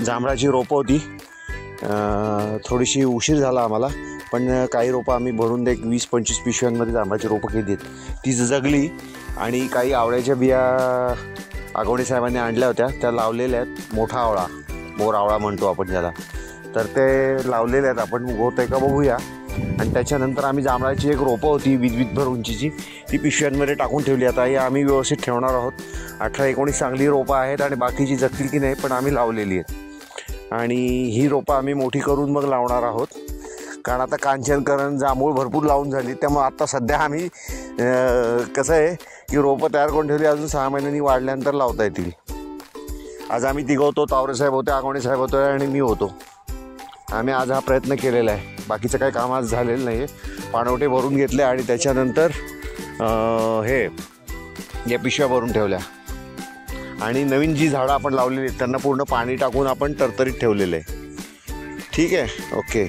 जांभळाची रोपं होती, थोडीशी उशीर झाला आम्हाला, पण काही रोपं आम्ही भरून एक 20-25 पिशव्यांमध्ये जांभळाची रोपं केली आहेत, ती जगली. आणि काही आवळ्याच्या बिया आगवणे साहेबांनी आणल्या होत्या, त्या लावलेल्या आहेत. मोठा आवळा, मोर आवळा म्हणतो आपण ज्याला, तर ते लावलेले आहेत. आपण उगवत आहे का बघूया. आणि त्याच्यानंतर आम्ही जांभळाची एक रोपं होती 20-20 उंचीची, ती पिशव्यांमध्ये टाकून ठेवली. आता ही आम्ही व्यवस्थित ठेवणार आहोत. 18-19 चांगली रोपं आहेत आणि बाकीची जगतील की नाही पण आम्ही लावलेली आहेत. आणि ही रोपं आम्ही मोठी करून मग लावणार आहोत, कारण आता कांचनकरण जांभूळ भरपूर लावून झाली. त्यामुळे आत्ता सध्या आम्ही कसं आहे की रोपं तयार करून ठेवली, अजून 6 महिन्यांनी वाढल्यानंतर लावता येतील. आज आम्ही तिघं होतो, तावरे साहेब होते, आगवणे साहेब होते आणि मी होतो. आम्ही आज हा प्रयत्न केलेला आहे. बाकीचं काही काम आज झालेलं नाही आहे. पाणवठे भरून घेतले आणि त्याच्यानंतर या पिशव्या भरून ठेवल्या. आणि नवीन जी झाडं आपण लावलेली आहेत त्यांना पूर्ण पाणी टाकून आपण तरतरीत ठेवलेलं आहे. ठीक आहे, ओके.